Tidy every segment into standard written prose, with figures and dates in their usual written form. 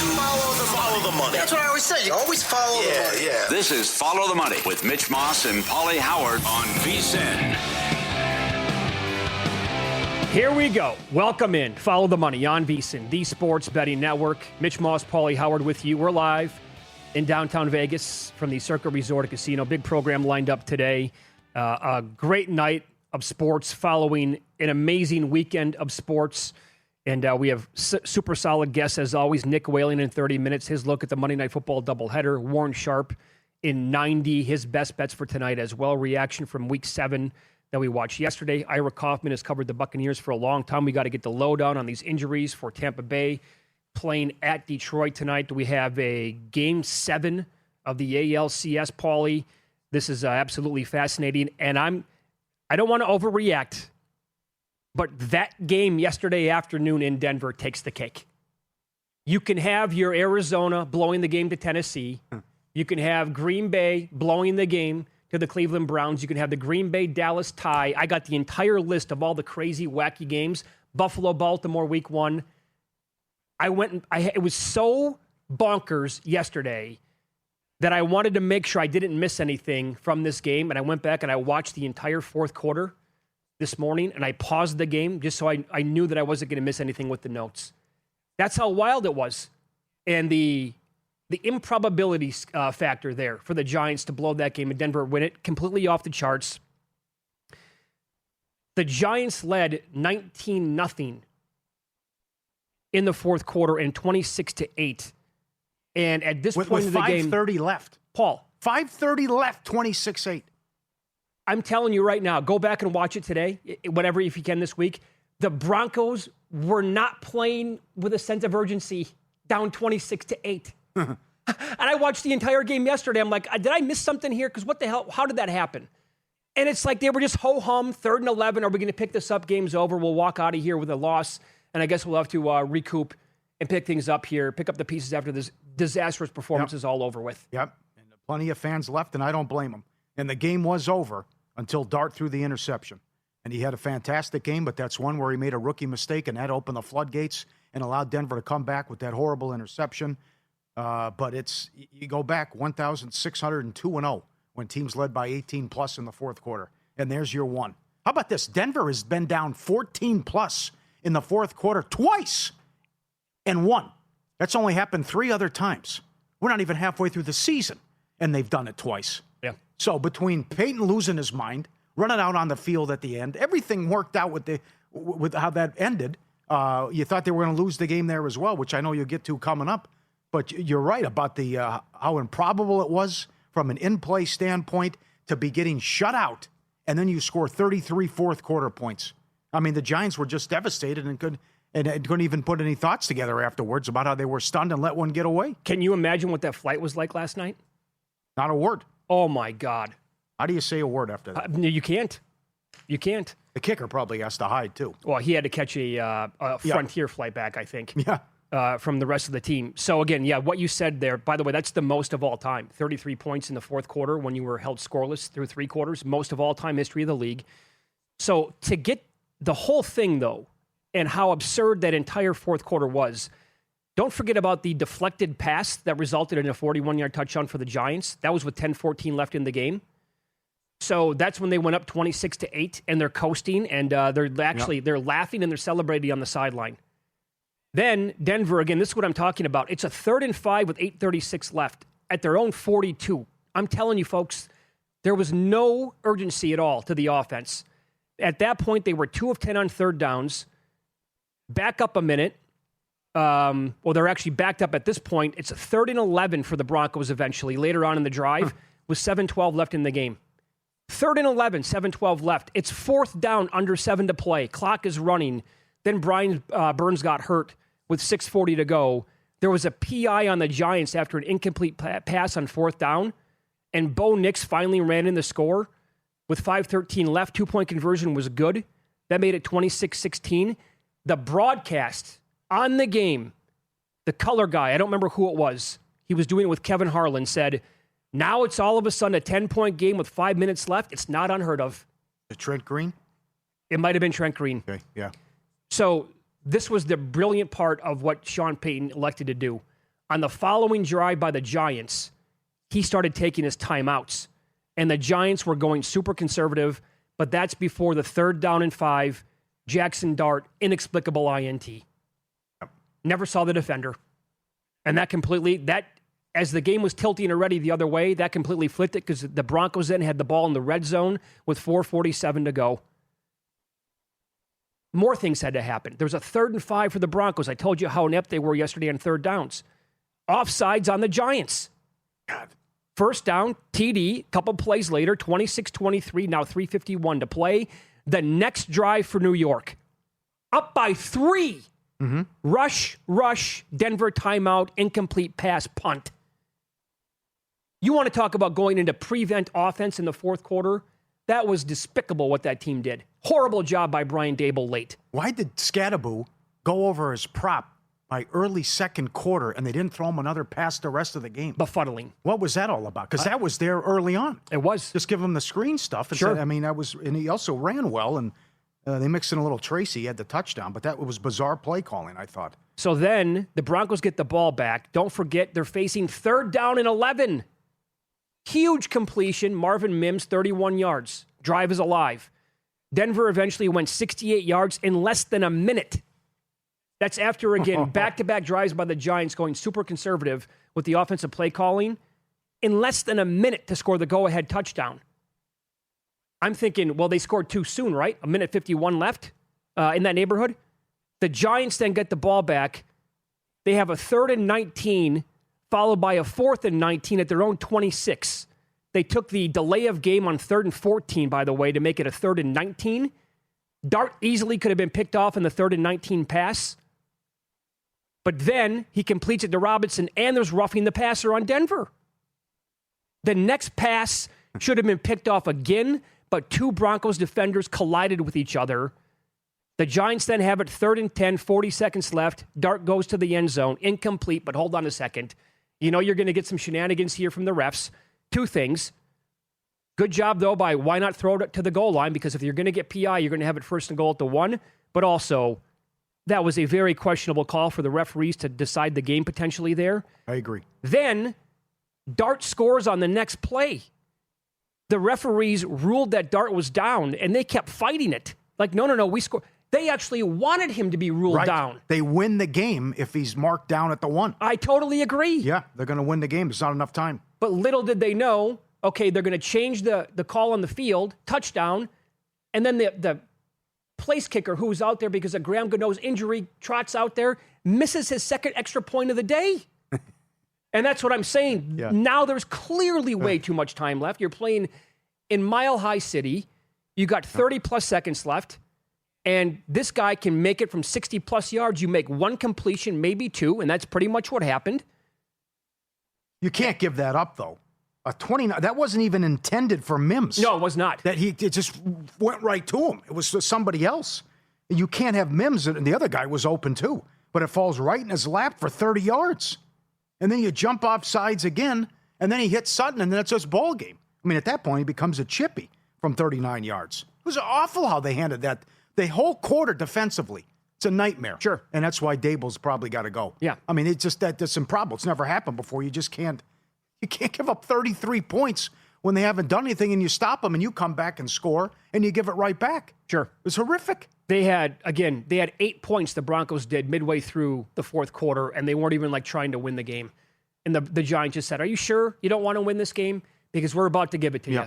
Follow the money. That's what I always say. You always follow the money. Yeah. This is Follow the Money with Mitch Moss and Pauly Howard on VSiN. Here we go. Welcome in. Follow the Money on VSiN, the Sports Betting Network. Mitch Moss, Pauly Howard with you. We're live in downtown Vegas from the Circa Resort and Casino. Big program lined up today. A great night of sports following an amazing weekend of sports. And we have super solid guests, as always. Nick Whalen in 30 minutes. His look at the Monday Night Football doubleheader. Warren Sharp in 90. His best bets for tonight as well. Reaction from Week 7 that we watched yesterday. Ira Kaufman has covered the Buccaneers for a long time. We got to get the lowdown on these injuries for Tampa Bay playing at Detroit tonight. We have a Game 7 of the ALCS, Pauly. This is absolutely fascinating. And I don't want to overreact, but that game yesterday afternoon in Denver takes the cake. You can have your Arizona blowing the game to Tennessee. You can have Green Bay blowing the game to the Cleveland Browns. You can have the Green Bay-Dallas tie. I got the entire list of all the crazy, wacky games. Buffalo-Baltimore Week 1. It was so bonkers yesterday that I wanted to make sure I didn't miss anything from this game, and I went back and I watched the entire fourth quarter this morning, and I paused the game just so I knew that I wasn't going to miss anything with the notes. That's how wild it was. And the improbability factor there for the Giants to blow that game in Denver, win it, completely off the charts. The Giants led 19-0 in the fourth quarter and 26-8. And at this point in the game... With 5:30 left. Paul. 5:30 left, 26-8. I'm telling you right now, go back and watch it today, whatever, if you can this week. The Broncos were not playing with a sense of urgency, down 26-8. And I watched the entire game yesterday. I'm like, did I miss something here? Because what the hell? How did that happen? And it's like they were just ho-hum, 3rd and 11. Are we going to pick this up? Game's over. We'll walk out of here with a loss. And I guess we'll have to recoup and pick things up here, pick up the pieces after this disastrous performance is all over with. Yep. And plenty of fans left, and I don't blame them. And the game was over until Dart threw the interception. And he had a fantastic game, but that's one where he made a rookie mistake, and that opened the floodgates and allowed Denver to come back with that horrible interception. But you go back 1,602-0 when teams led by 18-plus in the fourth quarter. And there's your one. How about this? Denver has been down 14-plus in the fourth quarter twice and won. That's only happened 3 other times. We're not even halfway through the season, and they've done it twice. Yeah. So between Peyton losing his mind, running out on the field at the end, everything worked out with how that ended. You thought they were going to lose the game there as well, which I know you'll get to coming up. But you're right about the how improbable it was from an in-play standpoint to be getting shut out, and then you score 33 fourth quarter points. I mean, the Giants were just devastated and couldn't even put any thoughts together afterwards about how they were stunned and let one get away. Can you imagine what that flight was like last night? Not a word. Oh, my God. How do you say a word after that? You can't. You can't. The kicker probably has to hide, too. Well, he had to catch a Frontier flight back, I think, from the rest of the team. So, again, what you said there, by the way, that's the most of all time. 33 points in the fourth quarter when you were held scoreless through 3 quarters. Most of all time history of the league. So, to get the whole thing, though, and how absurd that entire fourth quarter was, don't forget about the deflected pass that resulted in a 41-yard touchdown for the Giants. That was with 10-14 left in the game. So that's when they went up 26-8, and they're coasting, and they're laughing and they're celebrating on the sideline. Then Denver, again, this is what I'm talking about. It's a 3rd and 5 with 8:36 left at their own 42. I'm telling you, folks, there was no urgency at all to the offense. At that point, they were 2 of 10 on 3rd downs. Back up a minute. They're actually backed up at this point. It's a 3rd and 11 for the Broncos eventually, later on in the drive, with 7:12 left in the game. 3rd and 11, 7:12 left. It's 4th down, under 7 to play. Clock is running. Then Brian Burns got hurt with 6:40 to go. There was a PI on the Giants after an incomplete pass on 4th down, and Bo Nix finally ran in the score with 5:13 left. 2-point conversion was good. That made it 26-16. The broadcast on the game, the color guy, I don't remember who it was, he was doing it with Kevin Harlan, said, now it's all of a sudden a 10-point game with 5 minutes left. It's not unheard of. Trent Green? It might have been Trent Green. Okay, yeah. So this was the brilliant part of what Sean Payton elected to do. On the following drive by the Giants, he started taking his timeouts. And the Giants were going super conservative, but that's before the 3rd down and 5, Jackson Dart, inexplicable INT. Never saw the defender. And as the game was tilting already the other way, that completely flipped it because the Broncos then had the ball in the red zone with 4:47 to go. More things had to happen. There was a 3rd and 5 for the Broncos. I told you how inept they were yesterday on 3rd downs. Offsides on the Giants. God. 1st down, TD, a couple plays later, 26-23, now 3:51 to play. The next drive for New York. Up by 3. Mm-hmm. Rush, Denver timeout, incomplete pass, punt. You want to talk about going into prevent offense in the 4th quarter? That was despicable what that team did. Horrible job by Brian Daboll late. Why did Scadaboo go over his prop by early 2nd quarter and they didn't throw him another pass the rest of the game? Befuddling. What was that all about? Because that was there early on. It was. Just give him the screen stuff. And sure. And he also ran well, and they mixed in a little Tracy. He had the touchdown, but that was bizarre play calling, I thought. So then the Broncos get the ball back. Don't forget they're facing 3rd down and 11. Huge completion. Marvin Mims, 31 yards. Drive is alive. Denver eventually went 68 yards in less than a minute. That's after, again, back-to-back drives by the Giants going super conservative with the offensive play calling in less than a minute to score the go-ahead touchdown. I'm thinking, well, they scored too soon, right? 1:51 left in that neighborhood. The Giants then get the ball back. They have a 3rd and 19, followed by a 4th and 19 at their own 26. They took the delay of game on 3rd and 14, by the way, to make it a 3rd and 19. Dart easily could have been picked off in the 3rd and 19 pass. But then he completes it to Robinson, and there's roughing the passer on Denver. The next pass should have been picked off again, but 2 Broncos defenders collided with each other. The Giants then have it 3rd and 10, 40 seconds left. Dart goes to the end zone, incomplete, but hold on a second. You know you're going to get some shenanigans here from the refs. 2 things. Good job, though, by why not throw it to the goal line? Because if you're going to get PI, you're going to have it 1st and goal at the 1. But also, that was a very questionable call for the referees to decide the game potentially there. I agree. Then, Dart scores on the next play. The referees ruled that Dart was down, and they kept fighting it. Like, no, we scored. They actually wanted him to be ruled down. They win the game if he's marked down at the 1. I totally agree. Yeah, they're going to win the game. There's not enough time. But little did they know, okay, they're going to change the call on the field, touchdown, and then the place kicker who was out there because of Graham Gano's injury trots out there, misses his 2nd extra point of the day. And that's what I'm saying. Yeah. Now there's clearly way too much time left. You're playing in Mile High City. You got 30-plus seconds left. And this guy can make it from 60-plus yards. You make 1 completion, maybe 2, and that's pretty much what happened. You can't give that up, though. A 29, that wasn't even intended for Mims. No, it was not. It just went right to him. It was somebody else. You can't have Mims, and the other guy was open too. But it falls right in his lap for 30 yards. And then you jump off sides again, and then he hits Sutton, and then it's just ball game. I mean, at that point, he becomes a chippy from 39 yards. It was awful how they handled that. The whole quarter defensively. It's a nightmare. Sure. And that's why Daboll's probably got to go. Yeah. I mean, it's just that's improbable. It's never happened before. You just can't. You can't give up 33 points when they haven't done anything, and you stop them, and you come back and score, and you give it right back. Sure. It was horrific. They had 8 points the Broncos did midway through the 4th quarter, and they weren't even trying to win the game. And the Giants just said, are you sure you don't want to win this game? Because we're about to give it to you.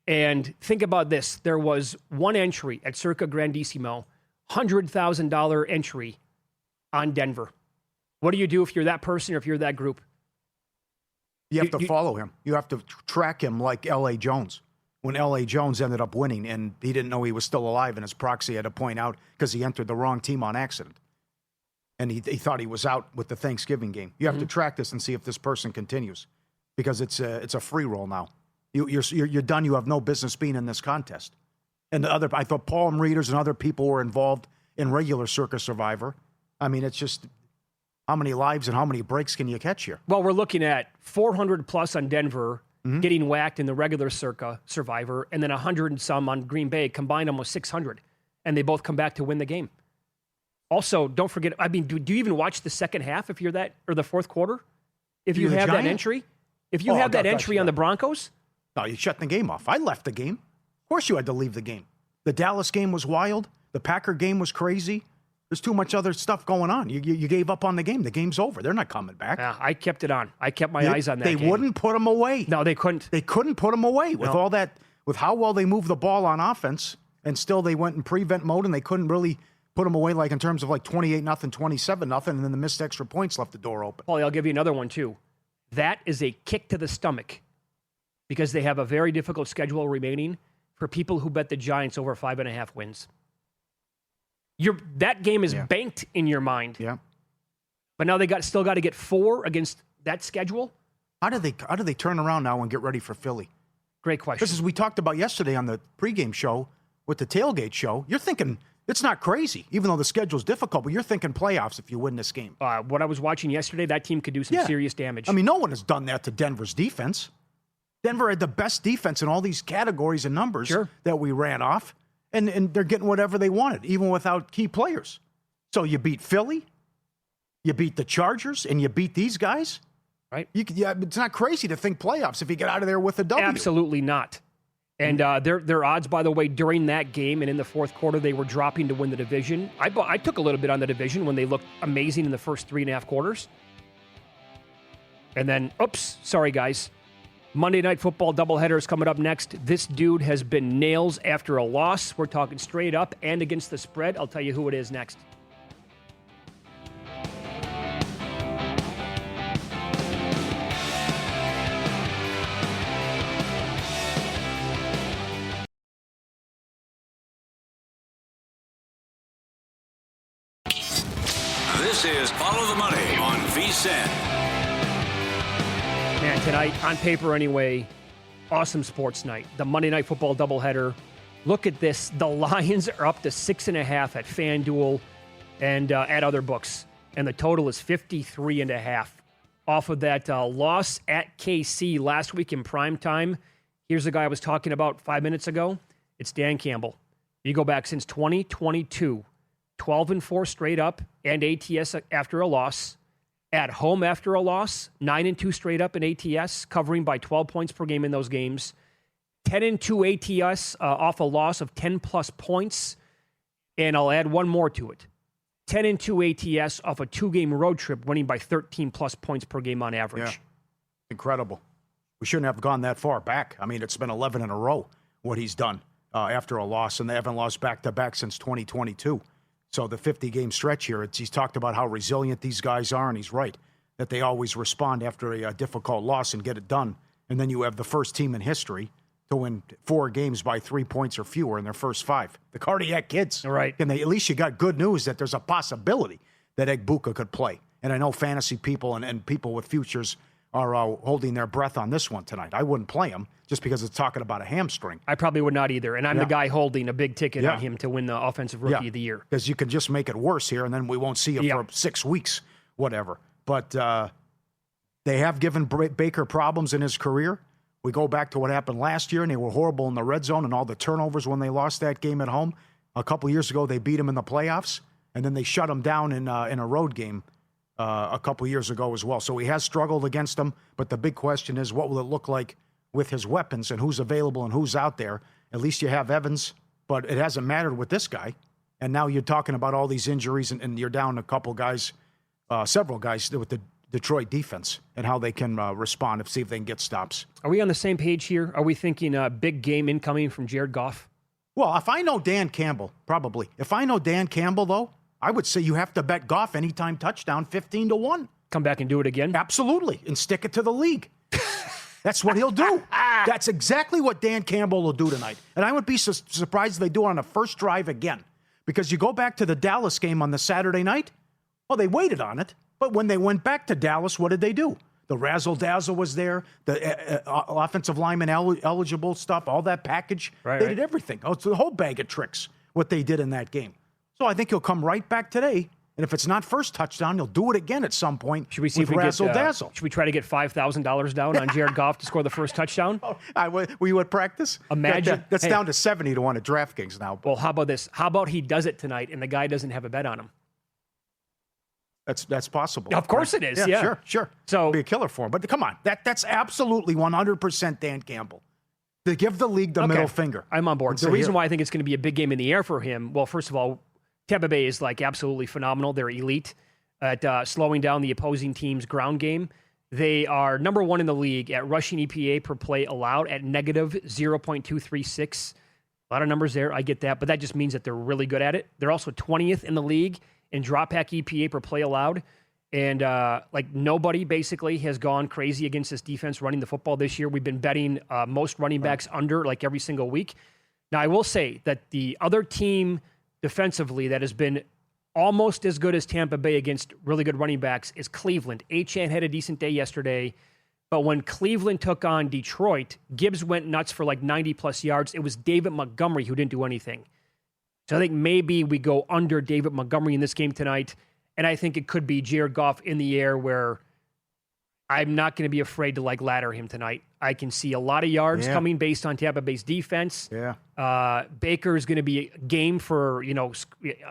And think about this. There was 1 entry at Circa Grandissimo, $100,000 entry on Denver. What do you do if you're that person or if you're that group? You have to follow him. You have to track him like L.A. Jones. When L.A. Jones ended up winning and he didn't know he was still alive, and his proxy had to point out because he entered the wrong team on accident. And he thought he was out with the Thanksgiving game. You have to track this and see if this person continues because it's a free roll now. You're done. You have no business being in this contest. And I thought palm readers and other people were involved in regular Circus Survivor. I mean, it's just how many lives and how many breaks can you catch here? Well, we're looking at 400 plus on Denver getting whacked in the regular Circa Survivor, and then 100 and some on Green Bay, combine almost 600, and they both come back to win the game. Also, don't forget, I mean, do you even watch the second half if you're that, or the 4th quarter? if you have that entry? If you have that entry on the Broncos? No, you shut the game off. I left the game. Of course you had to leave the game. The Dallas game was wild. The Packer game was crazy. There's too much other stuff going on. You gave up on the game. The game's over. They're not coming back. Yeah, I kept it on. I kept my eyes on that game. They wouldn't put them away. No, they couldn't. They couldn't put them away with all that, with how well they moved the ball on offense, and still they went in prevent mode, and they couldn't really put them away like in terms of like 28-0, 27-0, and then the missed extra points left the door open. Pauly, I'll give you another one too. That is a kick to the stomach because they have a very difficult schedule remaining for people who bet the Giants over 5.5 wins. That game is banked in your mind. Yeah. But now they still got to get 4 against that schedule. How do they turn around now and get ready for Philly? Great question. This is we talked about yesterday on the pregame show with the tailgate show. You're thinking it's not crazy, even though the schedule's difficult, but you're thinking playoffs if you win this game. What I was watching yesterday, that team could do some serious damage. I mean, no one has done that to Denver's defense. Denver had the best defense in all these categories and numbers that we ran off, and they're getting whatever they wanted, even without key players. So you beat Philly, you beat the Chargers, and you beat these guys. Right? It's not crazy to think playoffs if you get out of there with a W. Absolutely not. And their odds, by the way, during that game and in the fourth quarter, they were dropping to win the division. I took a little bit on the division when they looked amazing in the first 3.5 quarters. And then, sorry, guys. Monday Night Football doubleheader is coming up next. This dude has been nails after a loss. We're talking straight up and against the spread. I'll tell you who it is next. This is Follow the Money on VSiN. Man, tonight, on paper anyway, awesome sports night. The Monday Night Football doubleheader. Look at this. The Lions are up to 6.5 at FanDuel and at other books. And the total is 53.5. Off of that loss at KC last week in primetime. Here's the guy I was talking about 5 minutes ago. It's Dan Campbell. You go back since 2022. 12-4 straight up and ATS after a loss. At home after a loss, 9-2 straight up in ATS, covering by 12 points per game in those games. 10-2 ATS off a loss of 10-plus points. And I'll add one more to it. 10-2 ATS off a 2-game road trip, winning by 13-plus points per game on average. Yeah. Incredible. We shouldn't have gone that far back. I mean, it's been 11 in a row, what he's done after a loss, and they haven't lost back-to-back since 2022. So the 50-game stretch here, he's talked about how resilient these guys are, and he's right, that they always respond after a difficult loss and get it done. And then you have the first team in history to win 4 games by 3 points or fewer in their first 5. The Cardiac Kids. Right. And at least you got good news that there's a possibility that Egbuka could play. And I know fantasy people and people with futures are holding their breath on this one tonight. I wouldn't play him just because it's talking about a hamstring. I probably would not either. And I'm the guy holding a big ticket on him to win the Offensive Rookie of the Year. Because you can just make it worse here, and then we won't see you for 6 weeks, whatever. But they have given Baker problems in his career. We go back to what happened last year, and they were horrible in the red zone and all the turnovers when they lost that game at home. A couple years ago, they beat him in the playoffs, and then they shut him down in a road game a couple years ago as well. So he has struggled against them, but the big question is, what will it look like with his weapons and who's available and who's out there? At least you have Evans, but it hasn't mattered with this guy. And now you're talking about all these injuries, and you're down a couple guys, several guys with the Detroit defense and how they can respond and see if they can get stops. Are we on the same page here? Are we thinking a big game incoming from Jared Goff? Well, if I know Dan Campbell, probably. If I know Dan Campbell, though, I would say you have to bet Goff anytime touchdown 15-1. Come back and do it again? Absolutely. And stick it to the league. That's what he'll do. That's exactly what Dan Campbell will do tonight. And I would be surprised if they do it on the first drive again. Because you go back to the Dallas game on the Saturday night, well, they waited on it. But when they went back to Dallas, what did they do? The razzle-dazzle was there, the offensive lineman eligible stuff, all that package. They did everything. Oh, it's a whole bag of tricks, what they did in that game. So I think he'll come right back today. And if it's not first touchdown, he'll do it again at some point. Should we see if we razzle-dazzle. Should we try to get $5,000 down on Jared Goff to score the first touchdown? Were you at practice? Imagine. That's down to 70-1 at DraftKings now. Well, how about this? How about he does it tonight and the guy doesn't have a bet on him? That's possible. Of course it is. Yeah. Sure. So it'll be a killer for him. But come on, that's absolutely 100% Dan Campbell. To give the league the middle finger. I'm on board. The reason why I think it's going to be a big game in the air for him, well, first of all, Tampa Bay is like absolutely phenomenal. They're elite at slowing down the opposing team's ground game. They are number one in the league at rushing EPA per play allowed at negative 0.236. A lot of numbers there. I get that, but that just means that they're really good at it. They're also 20th in the league in drop back EPA per play allowed. And like nobody basically has gone crazy against this defense running the football this year. We've been betting most running backs under like every single week. Now, I will say that the other team defensively that has been almost as good as Tampa Bay against really good running backs is Cleveland. Achane had a decent day yesterday, but when Cleveland took on Detroit, Gibbs went nuts for like 90-plus yards. It was David Montgomery who didn't do anything. So I think maybe we go under David Montgomery in this game tonight, and I think it could be Jared Goff in the air where I'm not going to be afraid to like ladder him tonight. I can see a lot of yards coming based on Tampa Bay's defense. Yeah. Baker is going to be game for,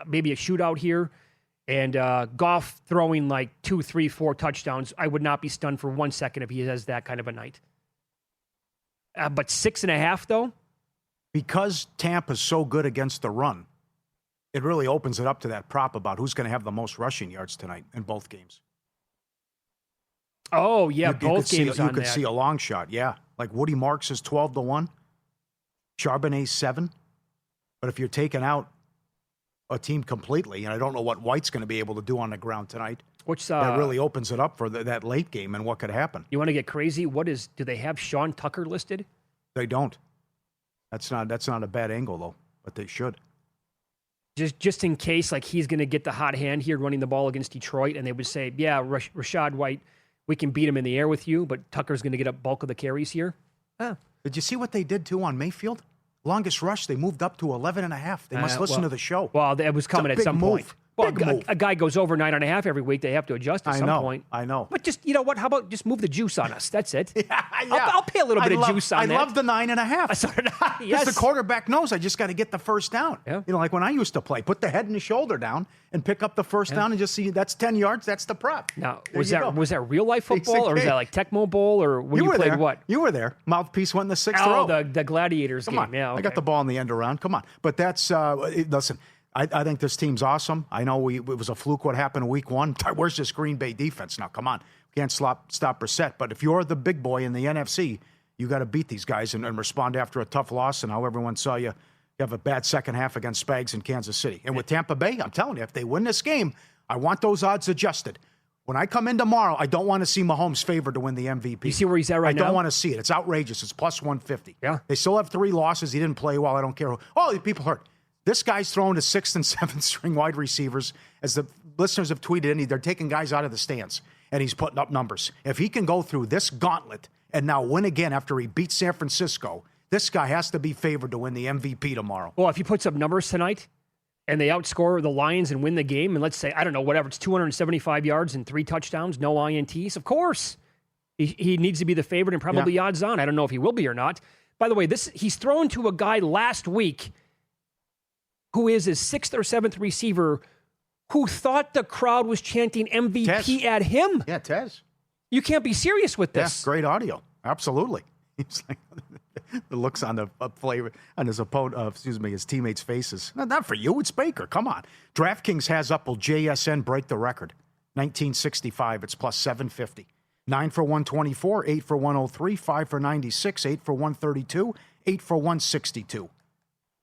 maybe a shootout here. And Goff throwing like 2, 3, 4 touchdowns. I would not be stunned for 1 second if he has that kind of a night. But 6.5 though? Because Tampa's so good against the run, it really opens it up to that prop about who's going to have the most rushing yards tonight in both games. Oh, yeah, both games You could see a long shot, yeah. Like Woody Marks is 12-1, Charbonnet's 7. But if you're taking out a team completely, and I don't know what White's going to be able to do on the ground tonight, that really opens it up for that late game and what could happen. You want to get crazy? Do they have Sean Tucker listed? They don't. That's not a bad angle, though, but they should. Just in case, like he's going to get the hot hand here running the ball against Detroit, and they would say, yeah, Rashad White, we can beat him in the air with you, but Tucker's going to get a bulk of the carries here. Did you see what they did, too, on Mayfield? Longest rush, they moved up to 11.5. They must listen to the show. Well, it was coming at some point. Well, a guy goes over 9.5 every week. They have to adjust at some point. I know. But just, you know what? How about just move the juice on us? That's it. I'll pay a little bit of juice on that. I love the 9.5. Yes. Because the quarterback knows I just got to get the first down. Yeah. Like when I used to play, put the head and the shoulder down and pick up the first down and just see that's 10 yards. That's the prop. Now, was that real life football or was that like Tecmo Bowl or when you played there. what? You were there. Mouthpiece went in the 6th row. Oh, the Gladiators Come game. on. Yeah, okay. I got the ball in the end around. Come on. But that's, listen, I think this team's awesome. I know it was a fluke what happened in week 1. Where's this Green Bay defense now? Come on. We can't stop Brissett. But if you're the big boy in the NFC, you got to beat these guys and respond after a tough loss. And how everyone saw you have a bad second half against Spags in Kansas City. And with Tampa Bay, I'm telling you, if they win this game, I want those odds adjusted. When I come in tomorrow, I don't want to see Mahomes favored to win the MVP. You see where he's at right now? I don't want to see it. It's outrageous. It's plus 150. Yeah. They still have 3 losses. He didn't play well. I don't care. Oh, people hurt. This guy's throwing to 6th and 7th string wide receivers. As the listeners have tweeted in, they're taking guys out of the stands, and he's putting up numbers. If he can go through this gauntlet and now win again after he beats San Francisco, this guy has to be favored to win the MVP tomorrow. Well, if he puts up numbers tonight and they outscore the Lions and win the game, and let's say, I don't know, whatever, it's 275 yards and 3 touchdowns, no INTs, of course. He needs to be the favorite and probably odds on. I don't know if he will be or not. By the way, he's thrown to a guy last week who is his 6th or 7th receiver who thought the crowd was chanting MVP at him. Yeah, Tez. You can't be serious with this. Yeah, great audio. Absolutely. He's like the looks on the flavor on his his teammates' faces. Not for you, it's Baker. Come on. DraftKings has up will JSN break the record. 1965, it's plus 750. 9 for 124, 8 for 103, 5 for 96, 8 for 132, 8 for 162.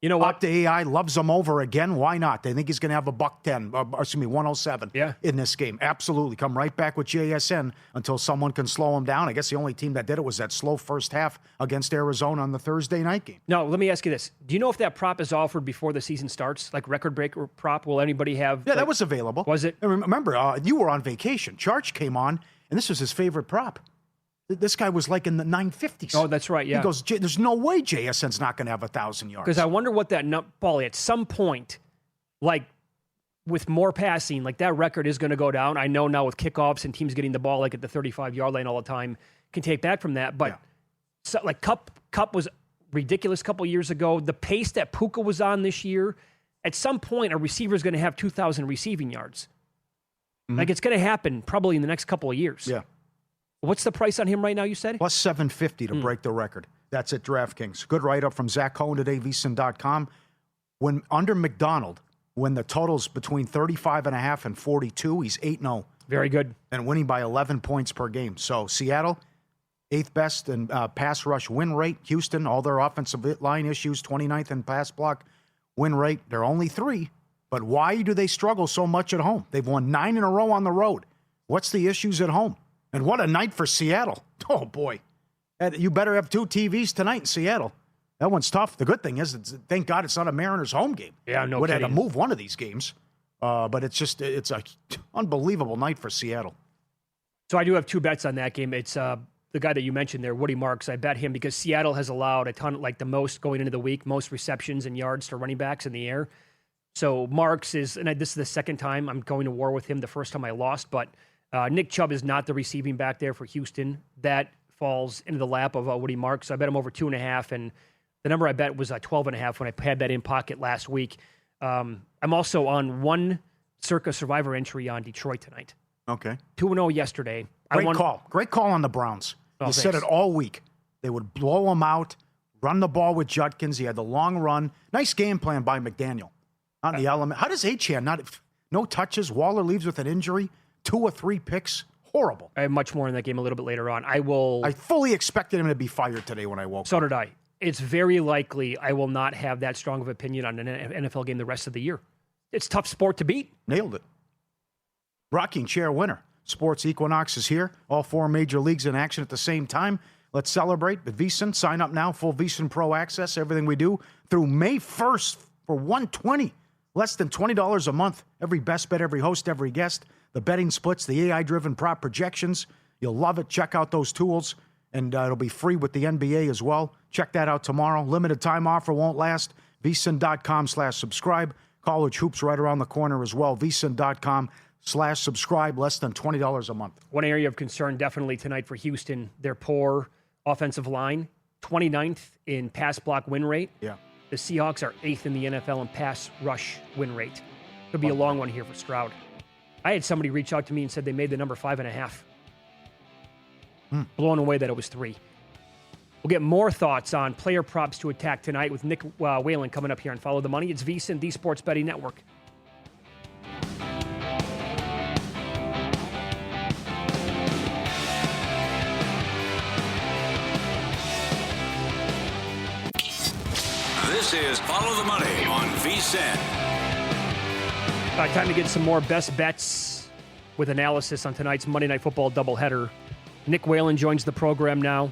You know what? Opta AI loves him over again. Why not? They think he's going to have a $110, 107 in this game. Absolutely. Come right back with JSN until someone can slow him down. I guess the only team that did it was that slow first half against Arizona on the Thursday night game. No, let me ask you this. Do you know if that prop is offered before the season starts? Like record breaker prop? Will anybody have? Yeah, that was available. Was it? And remember, you were on vacation. Charge came on, and this was his favorite prop. This guy was like in the 950s. Oh, that's right, yeah. He goes, there's no way JSN's not going to have 1,000 yards. Because I wonder what that, Pauly, at some point, like with more passing, like that record is going to go down. I know now with kickoffs and teams getting the ball like at the 35-yard line all the time can take back from that. But so, like Cup was ridiculous a couple years ago. The pace that Puka was on this year, at some point, a receiver is going to have 2,000 receiving yards. Like, it's going to happen probably in the next couple of years. Yeah. What's the price on him right now, you said? Plus 750 to break the record. That's at DraftKings. Good write-up from Zach Cohen today, VSiN.com. When under McDonald, when the total's between 35.5 and 42, he's 8-0. Very good. And winning by 11 points per game. So Seattle, 8th best in pass rush win rate. Houston, all their offensive line issues, 29th in pass block win rate. They're only 3. But why do they struggle so much at home? They've won 9 in a row on the road. What's the issues at home? And what a night for Seattle. Oh, boy. You better have 2 TVs tonight in Seattle. That one's tough. The good thing is, thank God it's not a Mariners home game. Yeah, no Would have kidding. to move one of these games. But it's a unbelievable night for Seattle. So I do have 2 bets on that game. It's the guy that you mentioned there, Woody Marks. I bet him because Seattle has allowed a ton, like the most going into the week, most receptions and yards to running backs in the air. So Marks is, and this is the second time I'm going to war with him. The first time I lost, but Nick Chubb is not the receiving back there for Houston. That falls into the lap of Woody Marks. So I bet him over 2.5, and the number I bet was 12.5 when I had that in pocket last week. I'm also on 1 circa survivor entry on Detroit tonight. Okay. 2-0 yesterday. Great call on the Browns. Oh, you said it all week. They would blow them out, run the ball with Judkins. He had the long run. Nice game plan by McDaniel on the element. How does Achane no touches? Waller leaves with an injury. 2 or 3 picks. Horrible. I have much more in that game a little bit later on. I fully expected him to be fired today when I woke up. So did I. It's very likely I will not have that strong of opinion on an NFL game the rest of the year. It's a tough sport to beat. Nailed it. Rocking chair winner. Sports Equinox is here. All 4 major leagues in action at the same time. Let's celebrate with VSiN. Sign up now. Full VSiN Pro access. Everything we do through May 1st for $120. Less than $20 a month. Every best bet, every host, every guest. The betting splits, the AI-driven prop projections. You'll love it. Check out those tools. And it'll be free with the NBA as well. Check that out tomorrow. Limited time offer, won't last. VSiN.com/subscribe. College hoops right around the corner as well. VSiN.com/subscribe. Less than $20 a month. One area of concern definitely tonight for Houston, their poor offensive line. 29th in pass block win rate. Yeah. The Seahawks are 8th in the NFL in pass rush win rate. Could be a long one here for Stroud. I had somebody reach out to me and said they made the number 5.5. Blown away that it was 3. We'll get more thoughts on player props to attack tonight with Nick Whalen coming up here on Follow the Money. It's VSiN, the Sports Betting Network. This is Follow the Money on VSiN. Time to get some more best bets with analysis on tonight's Monday Night Football doubleheader. Nick Whalen joins the program now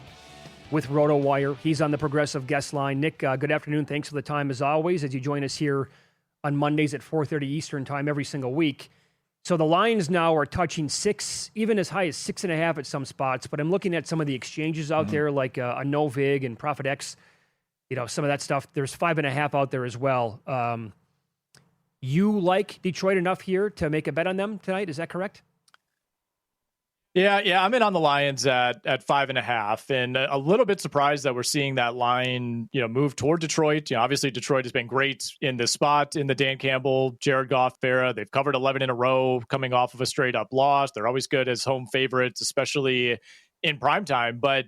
with RotoWire. He's on the Progressive guest line. Nick, good afternoon. Thanks for the time as always as you join us here on Mondays at 4:30 Eastern time every single week. So the lines now are touching 6, even as high as 6.5 at some spots. But I'm looking at some of the exchanges out there like a NoVig and ProfitX. You know, some of that stuff. There's 5.5 out there as well. You like Detroit enough here to make a bet on them tonight? Is that correct? Yeah, I'm in on the Lions at 5.5, and a little bit surprised that we're seeing that line, move toward Detroit. Obviously Detroit has been great in this spot in the Dan Campbell, Jared Goff era. They've covered 11 in a row, coming off of a straight up loss. They're always good as home favorites, especially in primetime. But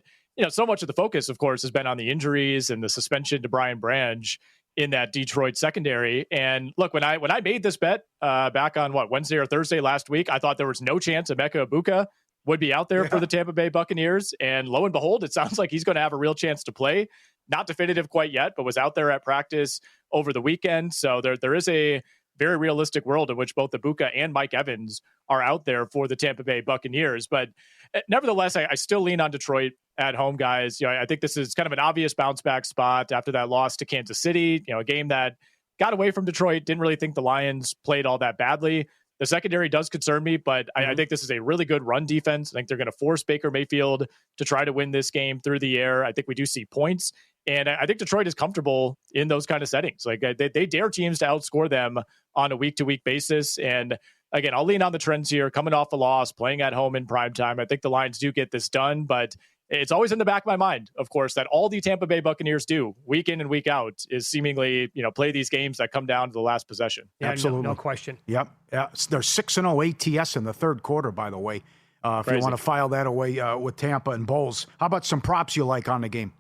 so much of the focus, of course, has been on the injuries and the suspension to Brian Branch in that Detroit secondary. And look, when I made this bet back on Wednesday or Thursday last week, I thought there was no chance Emeka Egbuka would be out there for the Tampa Bay Buccaneers. And lo and behold, it sounds like he's going to have a real chance to play. Not definitive quite yet, but was out there at practice over the weekend. So there is a very realistic world in which both Egbuka and Mike Evans are out there for the Tampa Bay Buccaneers. But nevertheless, I still lean on Detroit at home, guys. I think this is kind of an obvious bounce back spot after that loss to Kansas City, a game that got away from Detroit. Didn't really think the Lions played all that badly. The secondary does concern me, but I think this is a really good run defense. I think they're going to force Baker Mayfield to try to win this game through the air. I think we do see points. And I think Detroit is comfortable in those kind of settings. Like they dare teams to outscore them on a week-to-week basis. And again, I'll lean on the trends here, coming off a loss, playing at home in primetime. I think the Lions do get this done, but it's always in the back of my mind, of course, that all the Tampa Bay Buccaneers do week in and week out is seemingly, play these games that come down to the last possession. Yeah, absolutely. No question. Yep. Yeah. They're 6-0 ATS in the third quarter, by the way. If you want to file that away with Tampa and Bowles. How about some props you like on the game?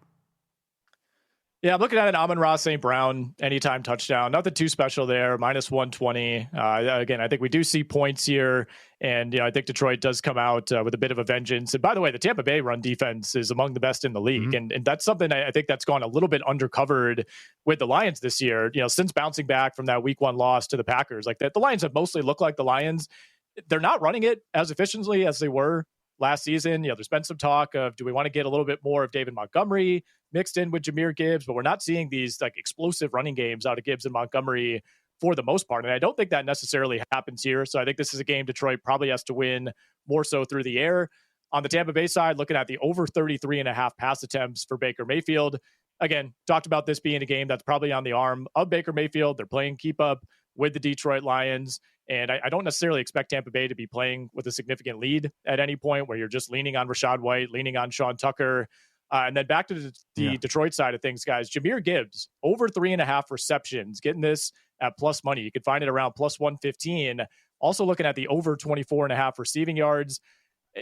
Yeah, I'm looking at an Amon-Ra St. Brown anytime touchdown. Nothing too special there, minus 120. Again, I think we do see points here. And, I think Detroit does come out with a bit of a vengeance. And by the way, the Tampa Bay run defense is among the best in the league. Mm-hmm. And that's something I think that's gone a little bit undercovered with the Lions this year. Since bouncing back from that week 1 loss to the Packers, like that, the Lions have mostly looked like the Lions. They're not running it as efficiently as they were last season. There's been some talk of, do we want to get a little bit more of David Montgomery mixed in with Jahmyr Gibbs? But we're not seeing these like explosive running games out of Gibbs and Montgomery for the most part. And I don't think that necessarily happens here. So I think this is a game Detroit probably has to win more so through the air. On the Tampa Bay side, looking at the over 33.5 pass attempts for Baker Mayfield. Again, talked about this being a game that's probably on the arm of Baker Mayfield. They're playing keep up with the Detroit Lions. And I don't necessarily expect Tampa Bay to be playing with a significant lead at any point where you're just leaning on Rachaad White, leaning on Sean Tucker. And then back to the Detroit side of things, guys. Jahmyr Gibbs, over 3.5 receptions, getting this at plus money. You can find it around plus 115. Also looking at the over 24.5 receiving yards.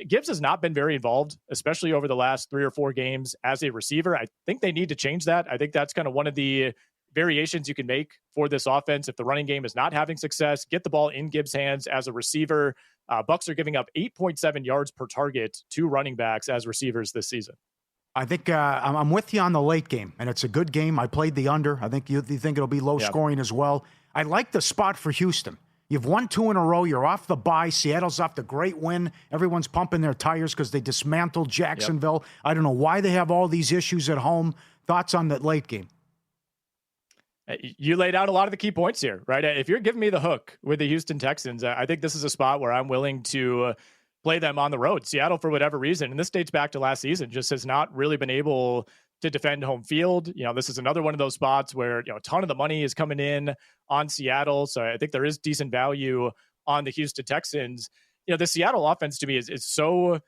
Gibbs has not been very involved, especially over the last 3 or 4 games as a receiver. I think they need to change that. I think that's kind of one of the variations you can make for this offense. If the running game is not having success, get the ball in Gibbs' hands as a receiver. Bucs are giving up 8.7 yards per target to running backs as receivers this season. I think I'm with you on the late game, and it's a good game. I played the under. I think you think it'll be low scoring as well. I like the spot for Houston. You've won 2 in a row. You're off the bye. Seattle's off the great win. Everyone's pumping their tires because they dismantled Jacksonville. Yep. I don't know why they have all these issues at home. Thoughts on the late game? You laid out a lot of the key points here, right? If you're giving me the hook with the Houston Texans, I think this is a spot where I'm willing to play them on the road. Seattle, for whatever reason, and this dates back to last season, just has not really been able to defend home field. This is another one of those spots where, a ton of the money is coming in on Seattle. So I think there is decent value on the Houston Texans. The Seattle offense to me is so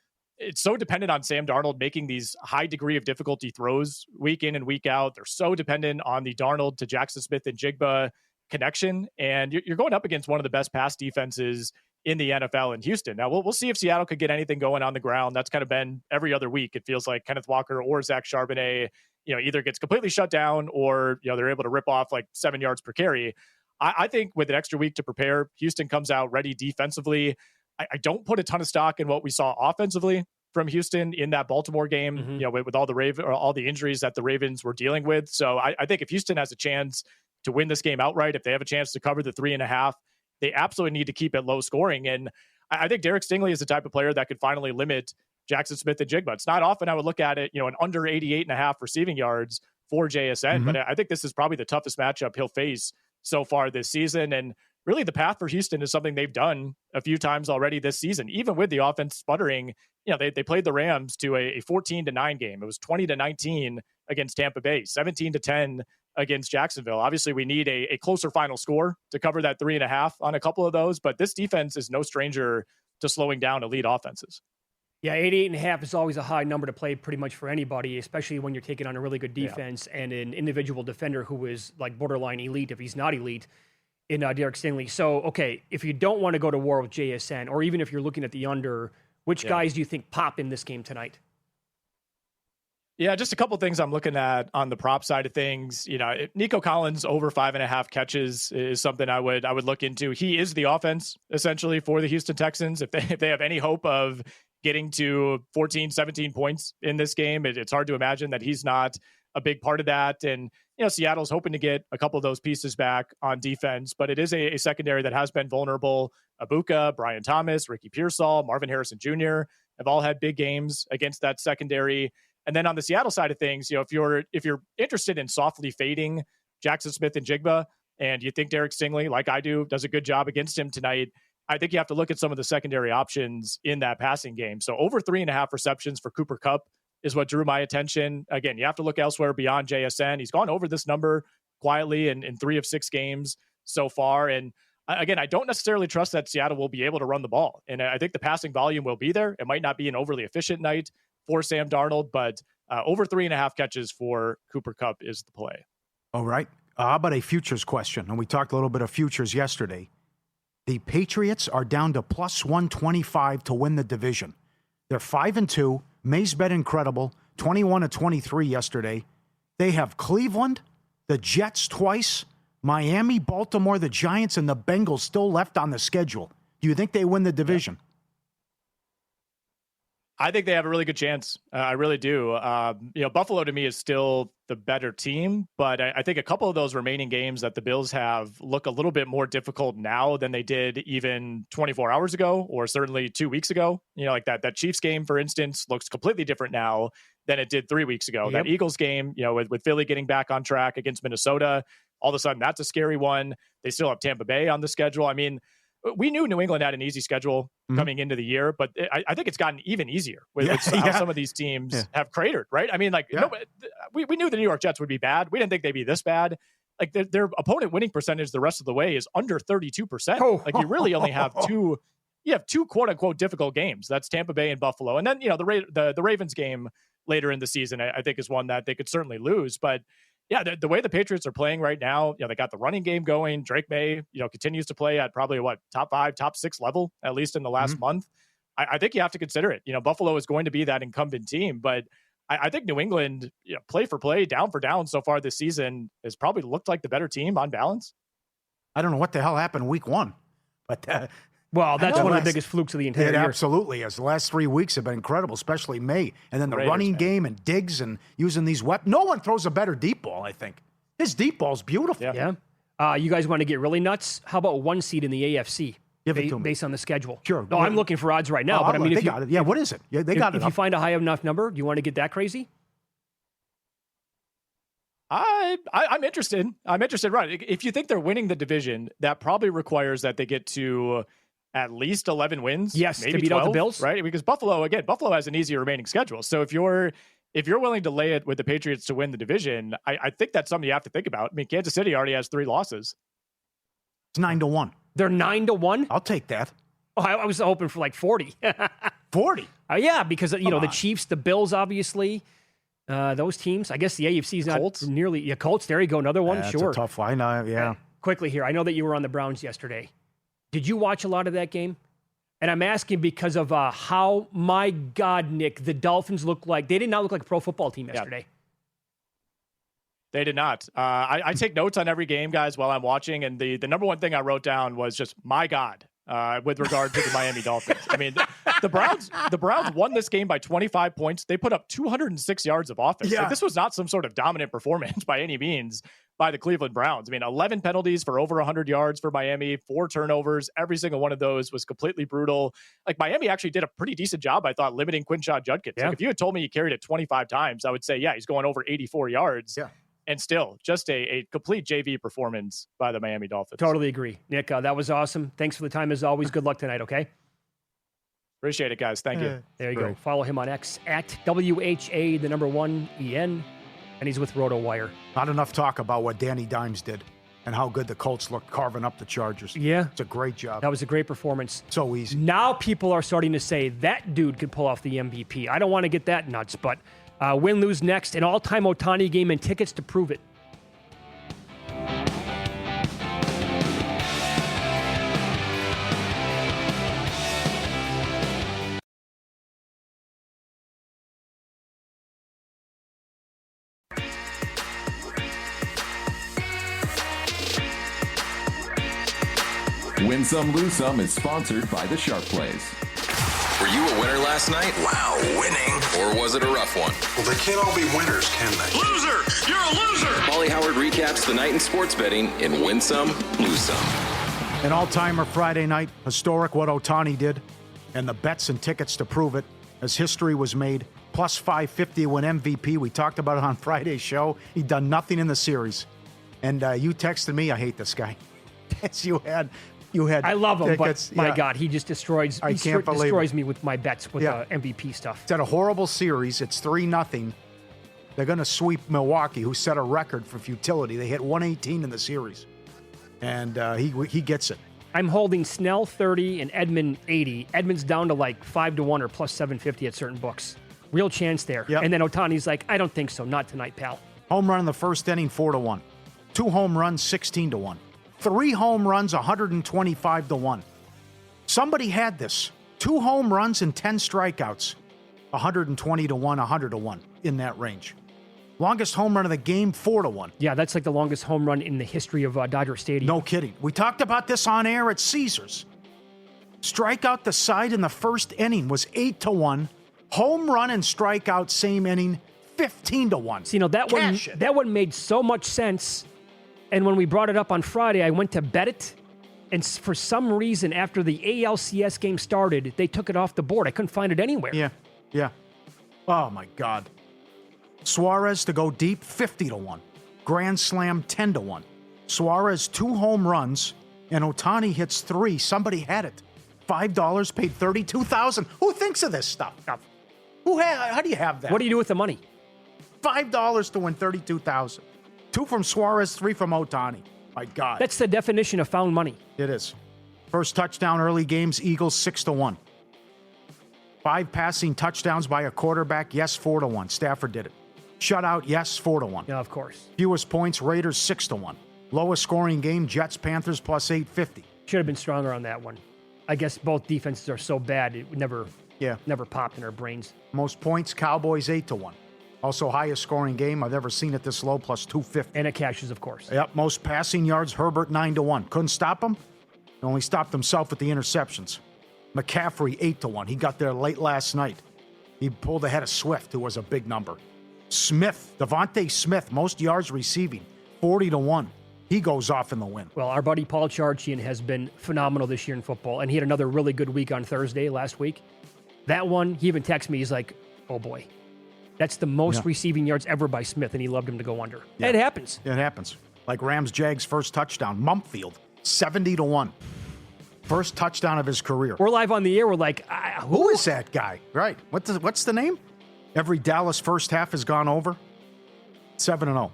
dependent on Sam Darnold making these high degree of difficulty throws week in and week out. They're so dependent on the Darnold to Jackson Smith and Jigba connection. And you're going up against one of the best pass defenses in the NFL in Houston. Now we'll see if Seattle could get anything going on the ground. That's kind of been every other week. It feels like Kenneth Walker or Zach Charbonnet, either gets completely shut down or, they're able to rip off like 7 yards per carry. I think with an extra week to prepare, Houston comes out ready defensively. I don't put a ton of stock in what we saw offensively from Houston in that Baltimore game, with all the injuries that the Ravens were dealing with. So I think if Houston has a chance to win this game outright, if they have a chance to cover the 3.5, they absolutely need to keep it low scoring. And I think Derek Stingley is the type of player that could finally limit Jackson Smith and Jigba. It's not often I would look at it, an under 88.5 receiving yards for JSN, but I think this is probably the toughest matchup he'll face so far this season. And really the path for Houston is something they've done a few times already this season, even with the offense sputtering. They played the Rams to a 14-9 game. It was 20-19 against Tampa Bay, 17-10 against Jacksonville. Obviously, we need a closer final score to cover that 3.5 on a couple of those, but this defense is no stranger to slowing down elite offenses. Yeah, 88.5 is always a high number to play pretty much for anybody, especially when you're taking on a really good defense and an individual defender who is like borderline elite, if he's not elite, in Derek Stingley. So, okay, if you don't want to go to war with JSN, or even if you're looking at the under, which guys do you think pop in this game tonight? Yeah, just a couple things I'm looking at on the prop side of things. Nico Collins over 5.5 catches is something I would look into. He is the offense essentially for the Houston Texans. If they have any hope of getting to 14, 17 points in this game, it's hard to imagine that he's not a big part of that. And Seattle's hoping to get a couple of those pieces back on defense, but it is a secondary that has been vulnerable. Abuka, Brian Thomas, Ricky Pearsall, Marvin Harrison Jr. have all had big games against that secondary. And then on the Seattle side of things, if you're interested in softly fading Jackson Smith and Jigba, and you think Derek Stingley, like I do, does a good job against him tonight, I think you have to look at some of the secondary options in that passing game. So over 3.5 receptions for Cooper Kupp is what drew my attention. Again, you have to look elsewhere beyond JSN. He's gone over this number quietly in 3 of 6 games so far. And again, I don't necessarily trust that Seattle will be able to run the ball. And I think the passing volume will be there. It might not be an overly efficient night for Sam Darnold, but over 3.5 catches for Cooper Kupp is the play. All right. How about a futures question? And we talked a little bit of futures yesterday. The Patriots are down to plus 125 to win the division. They're 5-2. Mays bet incredible. 21-23 yesterday. They have Cleveland, the Jets twice, Miami, Baltimore, the Giants, and the Bengals still left on the schedule. Do you think they win the division? I think they have a really good chance. I really do. Buffalo to me is still the better team, but I think a couple of those remaining games that the Bills have look a little bit more difficult now than they did even 24 hours ago, or certainly 2 weeks ago. Like that Chiefs game, for instance, looks completely different now than it did 3 weeks ago. Yep. That Eagles game, with Philly getting back on track against Minnesota, all of a sudden that's a scary one. They still have Tampa Bay on the schedule. I mean, we knew New England had an easy schedule coming into the year, but I think it's gotten even easier with how some of these teams have cratered, right? I mean, we knew the New York Jets would be bad. We didn't think they'd be this bad. Like their opponent winning percentage the rest of the way is under 32%. Like you really only have two quote unquote difficult games. That's Tampa Bay and Buffalo. And then, the Ravens game later in the season, I think is one that they could certainly lose, but yeah, the way the Patriots are playing right now, they got the running game going. Drake May, continues to play at probably top 5, top 6 level, at least in the last month. I think you have to consider it. Buffalo is going to be that incumbent team, but I think New England, play for play, down for down so far this season has probably looked like the better team on balance. I don't know what the hell happened week 1, but well, that's one of the biggest flukes of the entire year. It absolutely is. The last 3 weeks have been incredible, especially May. And then the running game and Diggs and using these weapons. No one throws a better deep ball, I think. His deep ball's beautiful. Yeah. You guys want to get really nuts? How about 1 seed in the AFC? Give it to me. Based on the schedule. Sure. No, I'm looking for odds right now. But I mean, they got it. Yeah, what is it? Yeah, they got it. If you find a high enough number, do you want to get that crazy? I'm interested. Right. If you think they're winning the division, that probably requires that they get to at least 11 wins. Yes, maybe to beat 12, out the Bills. Right? Because Buffalo has an easier remaining schedule. So if you're willing to lay it with the Patriots to win the division, I think that's something you have to think about. I mean, Kansas City already has 3 losses. It's 9-1. They're 9-1? I'll take that. Oh, I was hoping for like 40. 40? Yeah, because, the Chiefs, the Bills, obviously, those teams. I guess the AFC's not Colts. nearly... Yeah, Colts, there you go, another one, sure. That's a tough line, yeah. Quickly here, I know that you were on the Browns yesterday. Did you watch a lot of that game? And I'm asking because of how, my God, Nick, the Dolphins look like... They did not look like a pro football team yesterday. Yeah. They did not. I take notes on every game, guys, while I'm watching. And the number one thing I wrote down was just, my God, with regard to the Miami Dolphins. I mean, the Browns won this game by 25 points. They put up 206 yards of offense. Yeah. Like, this was not some sort of dominant performance by any means by the Cleveland Browns. I mean, 11 penalties for over 100 yards for Miami, 4 turnovers. Every single one of those was completely brutal. Like, Miami actually did a pretty decent job, I thought, limiting Quinshon Judkins. Yeah. Like, if you had told me he carried it 25 times, I would say, yeah, he's going over 84 yards. Yeah. And still, just a complete JV performance by the Miami Dolphins. Totally agree. Nick, that was awesome. Thanks for the time as always. Good luck tonight, okay? Appreciate it, guys. Thank you. There you go. Follow him on X at WHA1EN, and he's with RotoWire. Not enough talk about what Danny Dimes did and how good the Colts looked carving up the Chargers. Yeah. It's a great job. That was a great performance. So easy. Now people are starting to say that dude could pull off the MVP. I don't want to get that nuts, but win, lose next, an all-time Ohtani game and tickets to prove it. Win Some, Lose Some is sponsored by the Sharp Plays. Were you a winner last night? Wow, winning. Or was it a rough one? Well, they can't all be winners, can they? Loser! You're a loser! Pauly Howard recaps the night in sports betting in Win Some, Lose Some. An all-timer Friday night. Historic what Ohtani did. And the bets and tickets to prove it as history was made. Plus 550 to win MVP. We talked about it on Friday's show. He'd done nothing in the series. And you texted me, I hate this guy. Yes, you had... I love him, tickets. But my God, he just destroys me with my bets with MVP stuff. It's at a horrible series. It's 3-0. They're going to sweep Milwaukee, who set a record for futility. They hit 118 in the series. And he gets it. I'm holding Snell 30 and Edmund 80. Edmund's down to like 5-1 or plus 750 at certain books. Real chance there. Yep. And then Ohtani's like, I don't think so. Not tonight, pal. Home run in the first inning, 4-1. 2 home runs, 16-1. 3 home runs, 125-1. Somebody had this. 2 home runs and 10 strikeouts, 120-1, 100-1 in that range. Longest home run of the game, 4-1. Yeah, that's like the longest home run in the history of Dodger Stadium. No kidding. We talked about this on air at Caesars. Strikeout the side in the first inning was 8-1. Home run and strikeout same inning, 15-1. So, that one made so much sense. And when we brought it up on Friday, I went to bet it. And for some reason, after the ALCS game started, they took it off the board. I couldn't find it anywhere. Yeah. Oh, my God. Suarez to go deep, 50-1. Grand Slam, 10-1. Suarez, 2 home runs, and Ohtani hits 3. Somebody had it. $5 paid $32,000. Who thinks of this stuff? How do you have that? What do you do with the money? $5 to win $32,000. 2 from Suarez, 3 from Ohtani. My God. That's the definition of found money. It is. First touchdown early games, Eagles 6-1. 5 passing touchdowns by a quarterback, yes, 4-1. Stafford did it. Shutout, yes, 4-1. Yeah, of course. Fewest points, Raiders 6-1. Lowest scoring game, Jets Panthers plus 850. Should have been stronger on that one. I guess both defenses are so bad it would never popped in our brains. Most points, Cowboys 8-1. Also highest scoring game I've ever seen at this low, plus 250. And it cashes, of course. Yep, most passing yards, Herbert 9-1. Couldn't stop him. He only stopped himself with the interceptions. McCaffrey 8-1. He got there late last night. He pulled ahead of Swift, who was a big number. Devontae Smith, most yards receiving, 40-1. He goes off in the win. Well, our buddy Paul Charchian has been phenomenal this year in football, and he had another really good week on Thursday last week. That one, he even texted me. He's like, oh boy, that's the most receiving yards ever by Smith, and he loved him to go under. Yeah. It happens. It happens. Like Rams-Jags first touchdown, Mumpfield, 70-1. First touchdown of his career. We're live on the air. We're like, who is that guy? Right. What's the name? Every Dallas first half has gone over. 7-0.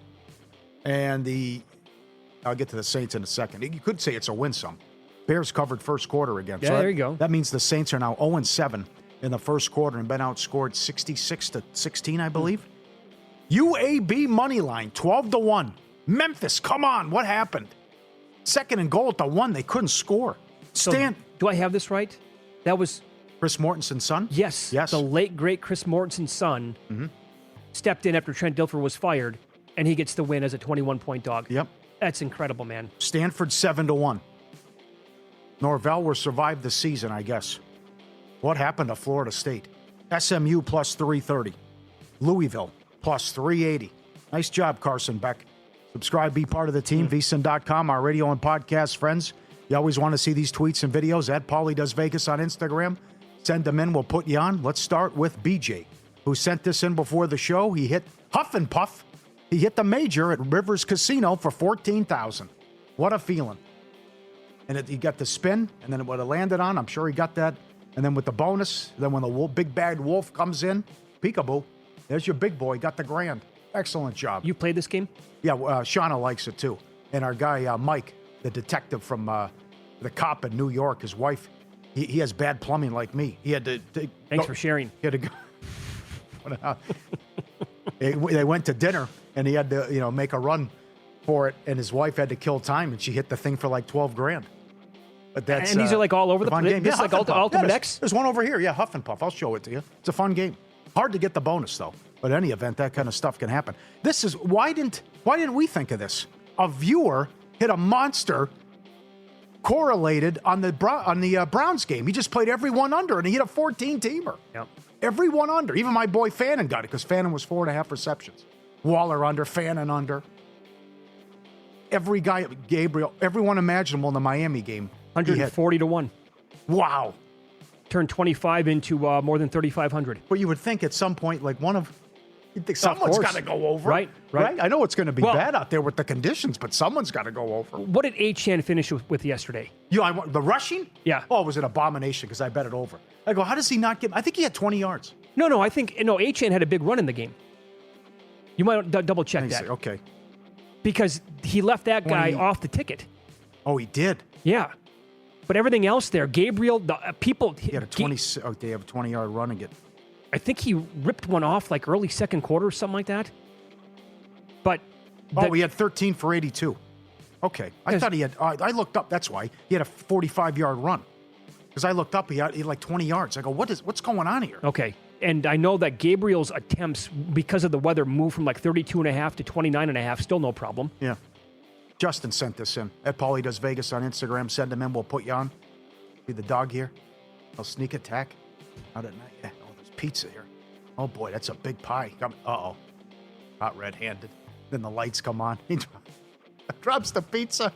And I'll get to the Saints in a second. You could say it's a win some. Bears covered first quarter again. Yeah, so there you go. That means the Saints are now 0-7 in the first quarter and been outscored 66-16, I believe. UAB money line, 12-1. Memphis, come on. What happened? Second and goal at the 1. They couldn't score. Do I have this right? That was Chris Mortensen's son? Yes. The late, great Chris Mortensen's son stepped in after Trent Dilfer was fired, and he gets the win as a 21-point dog. Yep. That's incredible, man. Stanford 7-1. Norvell will survive the season, I guess. What happened to Florida State? SMU plus 330. Louisville plus 380. Nice job, Carson Beck. Subscribe, be part of the team, vsin.com, our radio and podcast friends. You always want to see these tweets and videos at Pauly Does Vegas on Instagram. Send them in, we'll put you on. Let's start with BJ, who sent this in before the show. He hit Huff and Puff. He hit the major at Rivers Casino for $14,000. What a feeling. And he got the spin, and then what it landed on, I'm sure he got that. And then with the bonus, then when the big bad wolf comes in, peekaboo, there's your big boy, got the grand. Excellent job. You played this game? Yeah, Shauna likes it too. And our guy, Mike, the detective from the cop in New York, his wife, he has bad plumbing like me. He had to... Thanks for sharing. He had to go... They went to dinner, and he had to, make a run for it, and his wife had to kill time, and she hit the thing for like $12,000. But that's... And these are like all over the place? This is like Ultimate X? There's one over here. Yeah, Huff and Puff. I'll show it to you. It's a fun game. Hard to get the bonus, though. But in any event, that kind of stuff can happen. This is... Why didn't we think of this? A viewer hit a monster correlated on the Browns game. He just played every one under, and he hit a 14-teamer. Yep. Every one under. Even my boy Fannin got it, because Fannin was 4.5 receptions. Waller under, Fannin under. Every guy, Gabriel, everyone imaginable in the Miami game. 140-1. Wow. Turned 25 into more than 3,500. But you would think at some point, like you'd think someone's got to go over. Right. I know it's going to be bad out there with the conditions, but someone's got to go over. What did Achane finish with yesterday? The rushing? Yeah. Oh, it was an abomination because I bet it over. I go, how does he not get... I think he had 20 yards. No, I think... No, Achane had a big run in the game. You might double check that. Okay. Because he left that guy off the ticket. Oh, he did? Yeah. But everything else there, Gabriel, the people... He had a 20... they have a 20-yard run and get... I think he ripped one off like early second quarter or something like that. But we had 13 for 82. Okay. I thought he had, I looked up, that's why. He had a 45-yard run. Because I looked up, he had like 20 yards. I go, what's going on here? Okay. And I know that Gabriel's attempts, because of the weather, moved from like 32.5 to 29.5. Still no problem. Yeah. Justin sent this in. At Pauly Does Vegas on Instagram. Send him in. We'll put you on. Be the dog here. I'll sneak attack. Out at night. Yeah. Oh, there's pizza here. Oh, boy, that's a big pie. Uh-oh. Not red-handed. Then the lights come on. He drops the pizza.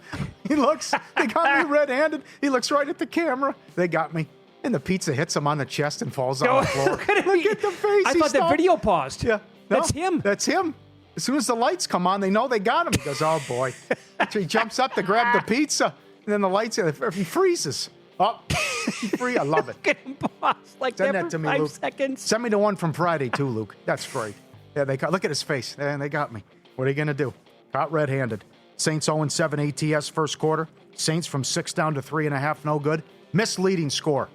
He looks. They got me red-handed. He looks right at the camera. They got me. And the pizza hits him on the chest and falls on the floor. Look at the face. I thought the video paused. Yeah. No, that's him. That's him. As soon as the lights come on, they know they got him. He goes, oh, boy. So he jumps up to grab the pizza. And then the lights, he freezes. Oh, free. I love it. Look at him pause like Send that to for me, 5 Luke. seconds. Send me the one from Friday, too, Luke. That's great. Yeah, look at his face. And they got me. What are you going to do? Caught red-handed. Saints 0-7 ATS first quarter. Saints from 6 down to 3.5, no good. Misleading score.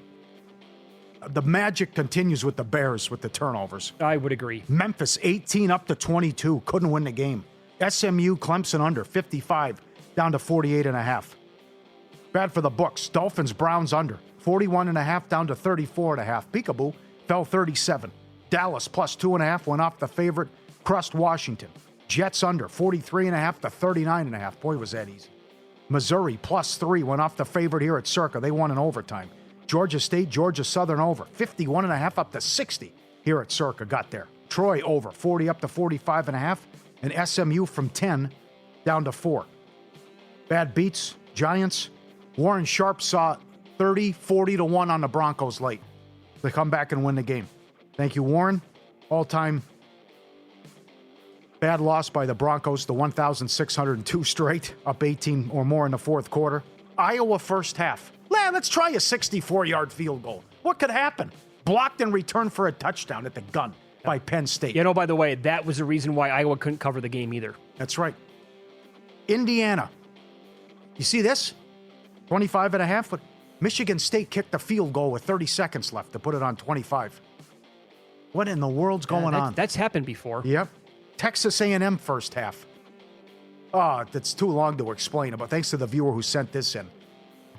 The magic continues with the Bears with the turnovers. I would agree. Memphis 18 up to 22. Couldn't win the game. SMU, Clemson under 55 down to 48.5. Bad for the books. Dolphins, Browns under 41.5 down to 34.5. Peekaboo fell 37. Dallas plus 2.5 went off the favorite. Crushed Washington. Jets under 43.5 to 39.5. Boy, was that easy. Missouri plus 3 went off the favorite here at Circa. They won in overtime. Georgia State, Georgia Southern over 51.5 up to 60 here at Circa. Got there. Troy over 40 up to 45.5. And SMU from 10 down to 4. Bad beats. Giants. Warren Sharp saw 40 to 1 on the Broncos late. They come back and win the game. Thank you, Warren. All-time bad loss by the Broncos, the 1,602 straight, up 18 or more in the fourth quarter. Iowa first half. Let's try a 64-yard field goal. What could happen? Blocked and returned for a touchdown at the gun by Penn State. You know, by the way, that was the reason why Iowa couldn't cover the game either. That's right. Indiana. You see this? 25.5. Look, Michigan State kicked the field goal with 30 seconds left to put it on 25. What in the world's going on? That's happened before. Yep. Texas A&M first half. Oh, that's too long to explain, but thanks to the viewer who sent this in.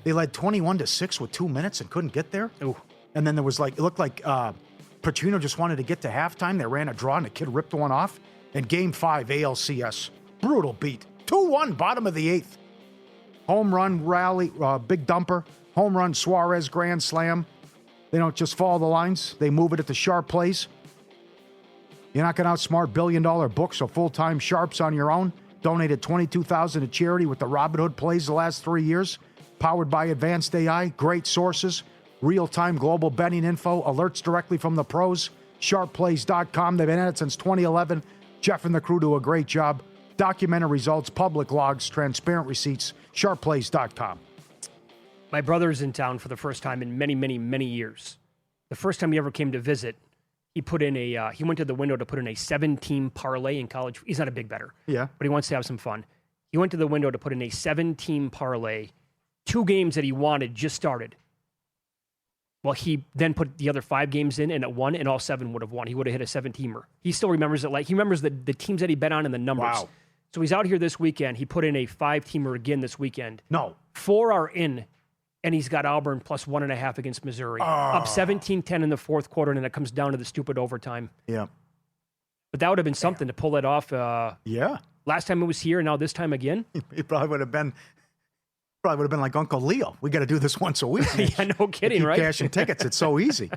They led 21-6 with 2 minutes and couldn't get there. Ooh. And then there was it looked like Petrino just wanted to get to halftime. They ran a draw and the kid ripped one off. And Game 5, ALCS. Brutal beat. 2-1, bottom of the 8th. Home run rally, big dumper. Home run, Suarez, grand slam. They don't just follow the lines. They move it at the sharp plays. You're not going to outsmart billion-dollar books or full-time sharps on your own. Donated $22,000 to charity with the Robin Hood plays the last 3 years. Powered by Advanced AI. Great sources. Real-time global betting info. Alerts directly from the pros. Sharpplays.com. They've been at it since 2011. Jeff and the crew do a great job. Documented results, public logs, transparent receipts. Sharpplays.com. My brother's in town for the first time in many, many, many years. The first time he ever came to visit, he put in he went to the window to put in a 7-team parlay in college. He's not a big bettor. Yeah. But he wants to have some fun. He went to the window to put in a 7-team parlay. 2 games that he wanted just started. Well, he then put the other 5 games in, and it won, and all 7 would have won. He would have hit a 7-teamer. He still remembers it. He remembers the teams that he bet on and the numbers. Wow. So he's out here this weekend. He put in a 5-teamer again this weekend. No. 4 are in, and he's got Auburn plus 1.5 against Missouri. Up 17-10 in the fourth quarter, and then it comes down to the stupid overtime. Yeah. But that would have been something to pull that off. Yeah. Last time it was here, and now this time again. It probably would have been like Uncle Leo. We got to do this once a week. Yeah, no kidding, right? Cashing tickets. It's so easy.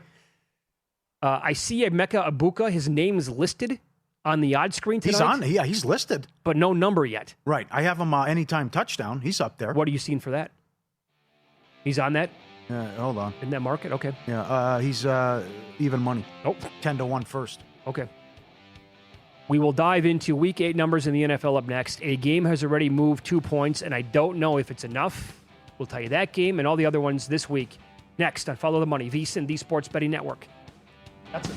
I see Emeka Abuka. His name's listed on the odds screen tonight. He's on. Yeah, he's listed. But no number yet. Right. I have him anytime touchdown. He's up there. What are you seeing for that? He's on that? Hold on. In that market? Okay. Yeah, he's even money. Oh. 10 to 1 first. Okay. We will dive into Week 8 numbers in the NFL up next. A game has already moved 2 points, and I don't know if it's enough. We'll tell you that game and all the other ones this week. Next on Follow the Money, VSiN, the Sports Betting Network. That's it.